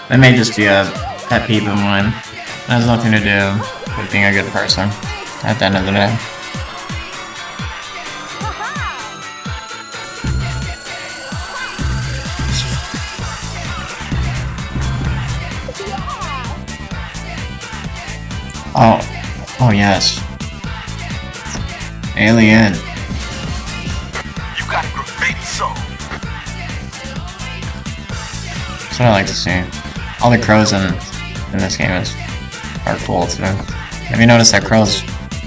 that may just be a pet peeve of mine. It has nothing to do with being a good person at the end of the day. Oh yes. Alien. You got a graffiti soul. That's what I like to see. All the crows in this game are cool too. Have you noticed that crows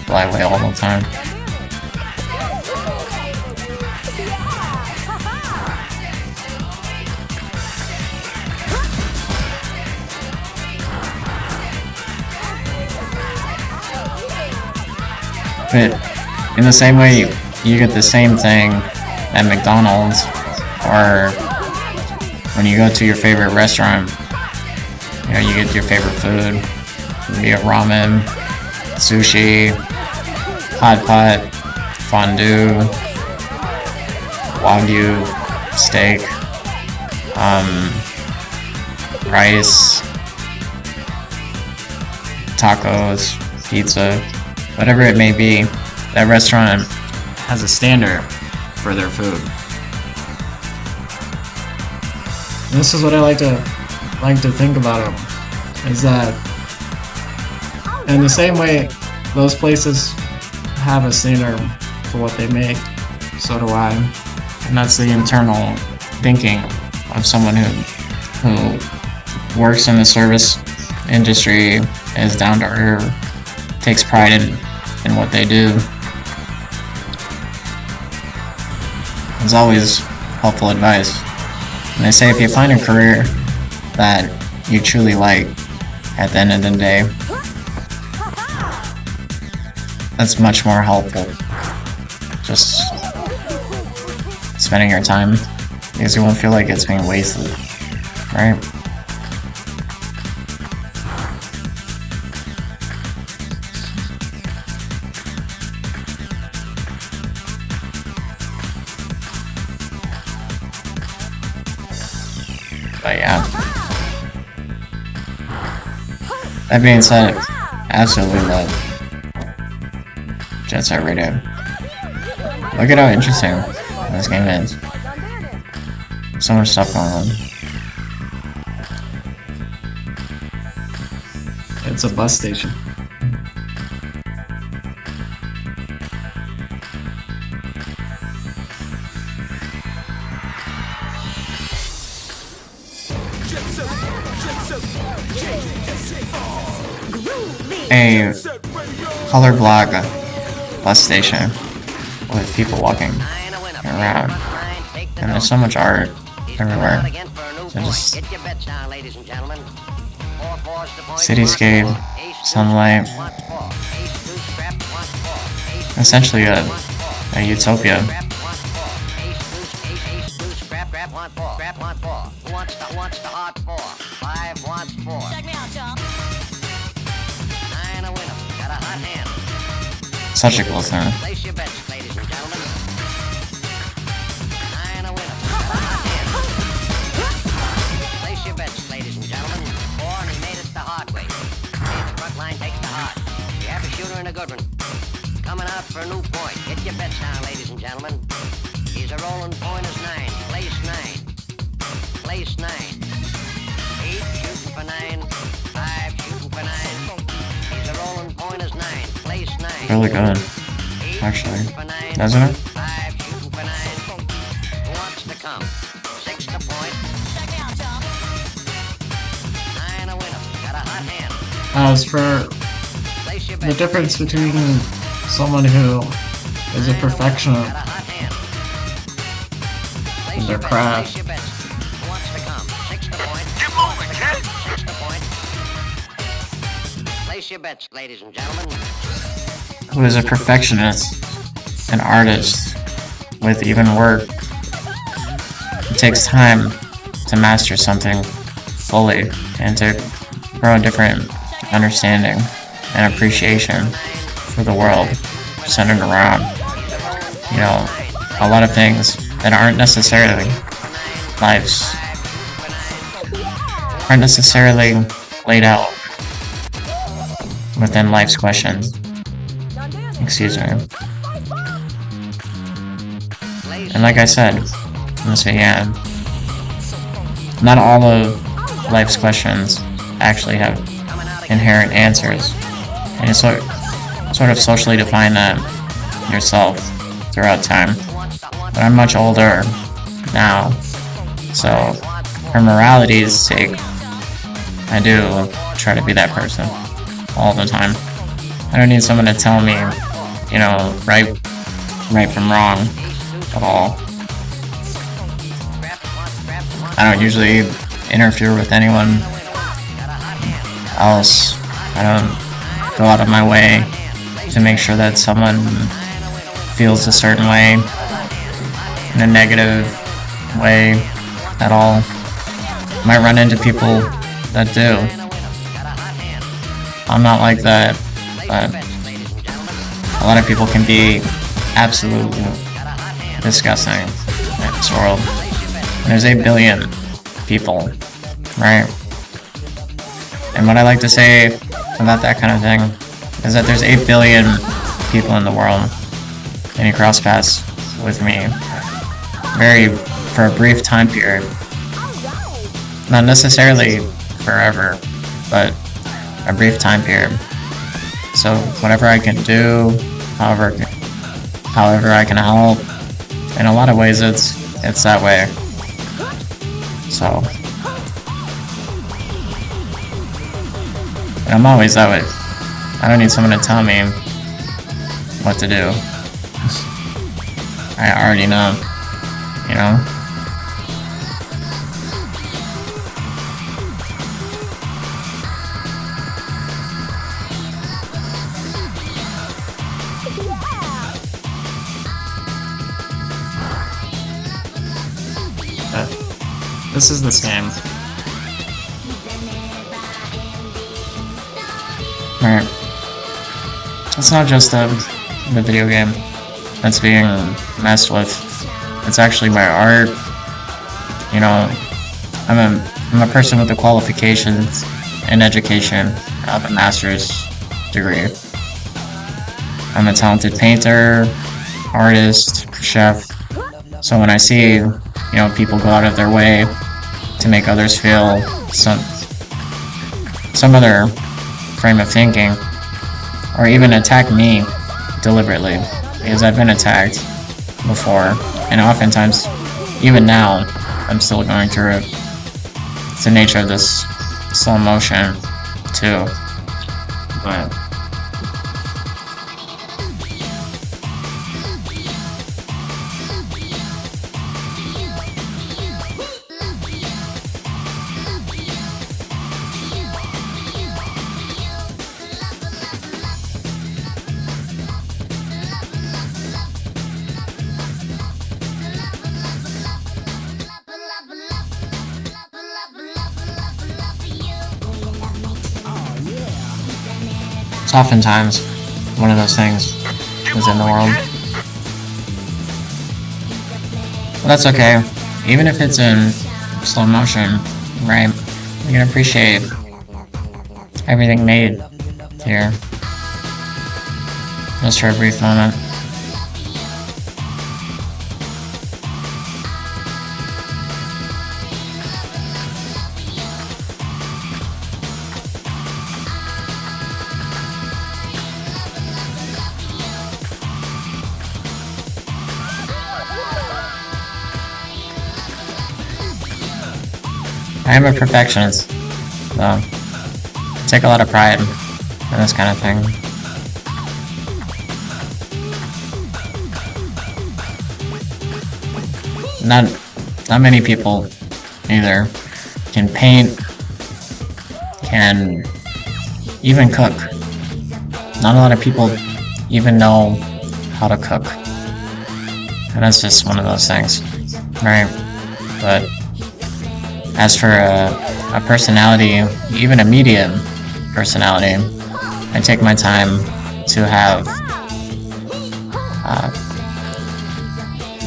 fly away all the time? But in the same way, you get the same thing at McDonald's, or when you go to your favorite restaurant, you know, you get your favorite food. You get ramen, sushi, hot pot, fondue, wagyu steak, rice, tacos, pizza. Whatever it may be, that restaurant has a standard for their food. And this is what I like to think about them, is that in the same way those places have a standard for what they make, So do I. And that's the internal thinking of someone who works in the service industry, is down to earth, takes pride in what they do. It's always helpful advice. And they say if you find a career that you truly like at the end of the day, that's much more helpful. Just spending your time, because you won't feel like it's being wasted, right? But yeah. That being said, absolutely love Jet Set Radio. Look at how interesting this game is. So much stuff going on. It's a bus station. A color block bus station with people walking around, and there's so much art everywhere. So just cityscape, sunlight, essentially a utopia. Such a cool thing. Coming out for a new point. Get your bets down, ladies and gentlemen. He's a rolling point is 9. Place 9. Place 9. 8 shooting for 9. 5 shooting for 9. He's a rolling point is 9. Place 9. Really good, actually, doesn't it? 5 shooting for 9. Who wants to come? 6 to point. 9 a winner. Got a hot hand. As for the difference between someone who is a perfectionist in their craft who is a perfectionist, an artist with even work, it takes time to master something fully and to grow a different understanding and appreciation for the world centered around, you know, a lot of things that aren't necessarily laid out within life's questions. Excuse me. And like I said in this video, not all of life's questions actually have inherent answers, and you sort of socially define that yourself throughout time. But I'm much older now, so for morality's sake, I do try to be that person all the time. I don't need someone to tell me, you know, right from wrong at all. I don't usually interfere with anyone else. I don't go out of my way to make sure that someone feels a certain way in a negative way at all. Might run into people that do. I'm not like that, but a lot of people can be absolutely disgusting in this world. And there's 8 billion people, right? And what I like to say about that kind of thing is that there's 8 billion people in the world, and you cross paths with me for a brief time period. Not necessarily forever, but a brief time period. So whatever I can do, however I can help, In a lot of ways, it's that way. So, and I'm always that way. I don't need someone to tell me what to do. I already know, you know? This is this game. Right. It's not just the video game that's being messed with. It's actually my art. You know, I'm a person with the qualifications and education of a master's degree. I'm a talented painter, artist, chef. So when I see, you know, people go out of their way to make others feel some other frame of thinking, or even attack me deliberately, because I've been attacked before, and oftentimes, even now, I'm still going through it. It's the nature of this slow motion, too, but it's oftentimes one of those things is in the world. But that's okay. Even if it's in slow motion, right? You can appreciate everything made here. Just for a brief moment. I am a perfectionist, so I take a lot of pride in this kind of thing. Not many people either can paint, can even cook. Not a lot of people even know how to cook. And that's just one of those things, right? But as for a personality, even a medium personality, I take my time to have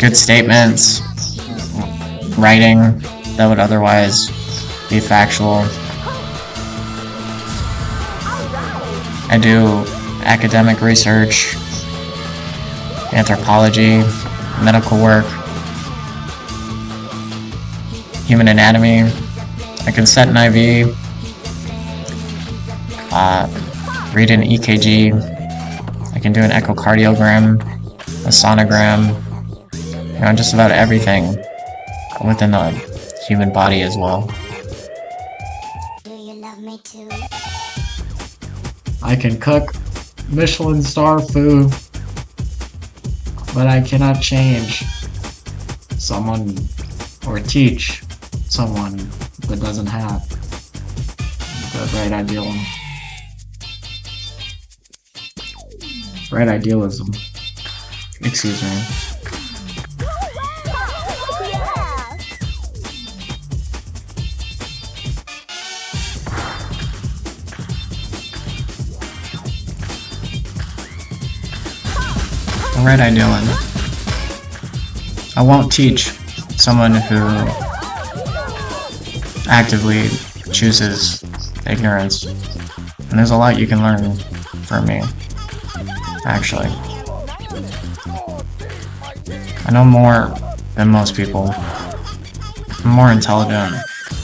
good statements, writing that would otherwise be factual. I do academic research, anthropology, medical work, human anatomy. I can set an IV, read an EKG, I can do an echocardiogram, a sonogram, you know, just about everything within the human body as well. Do you love me too? I can cook Michelin star food, but I cannot change someone or teach someone that doesn't have the right idealism. Excuse me. The right idealism. I won't teach someone who actively chooses ignorance. And there's a lot you can learn from me, actually. I know more than most people. I'm more intelligent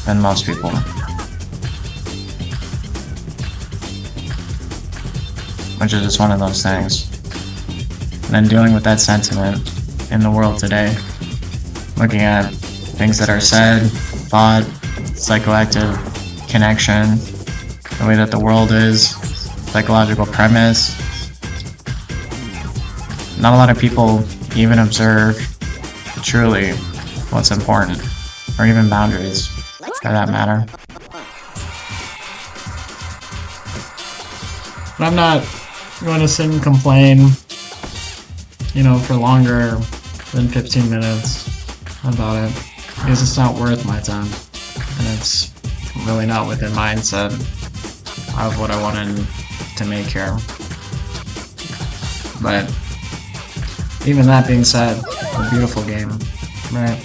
than most people. Which is just one of those things. And then dealing with that sentiment in the world today. Looking at things that are said, thought, psychoactive connection, the way that the world is, psychological premise. Not a lot of people even observe truly what's important, or even boundaries, for that matter. But I'm not going to sit and complain, for longer than 15 minutes about it, because it's not worth my time, and it's really not within mindset of what I wanted to make here. But even that being said, a beautiful game, right?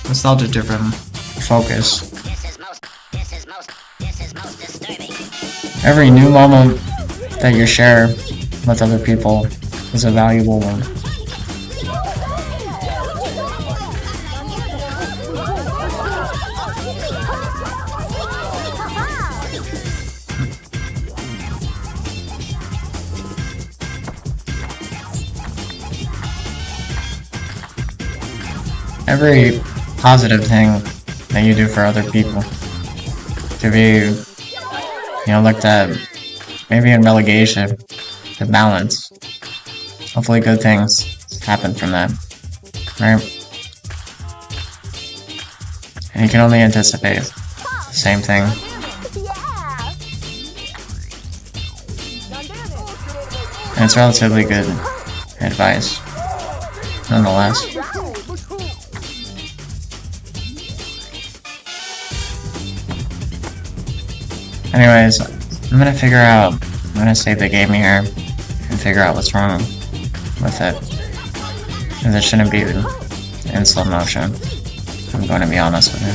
Nostalgia driven focus. Every new moment that you share with other people is a valuable one. Every positive thing that you do for other people to be, looked at maybe in relegation to balance. Hopefully good things happen from that, right? And you can only anticipate the same thing. And it's relatively good advice, nonetheless. Anyways, I'm gonna save the game here and figure out what's wrong with it. Because it shouldn't be in slow motion. I'm going to be honest with you.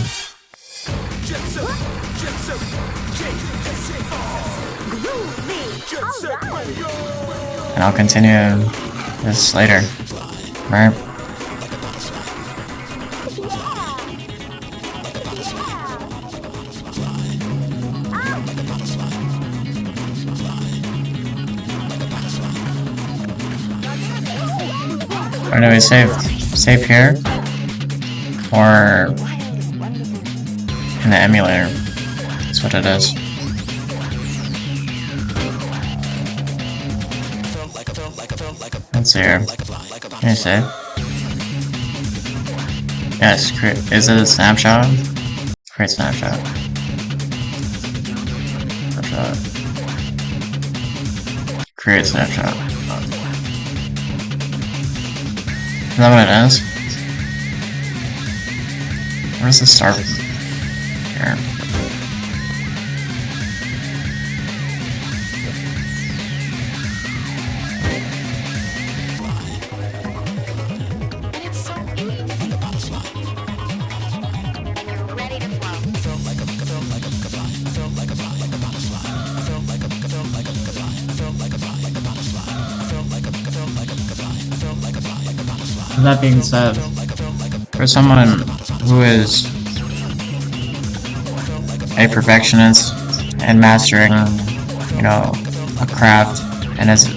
And I'll continue this later, right? Or do we save here? Or in the emulator? That's what it is. Let's see here. Can you save? Yes, is it a snapshot? Create snapshot. Create snapshot. Is that what it is? Where's the start? Here. That being said, for someone who is a perfectionist and mastering, a craft, and as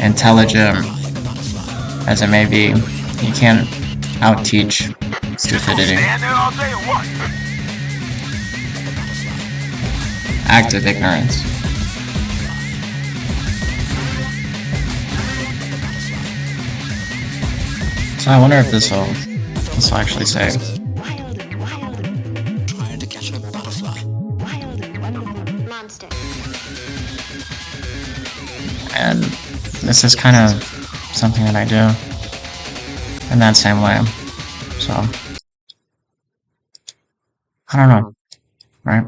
intelligent as it may be, you can't out-teach stupidity. Active ignorance. So I wonder if this will actually save. And this is kind of something that I do in that same way. So I don't know, right?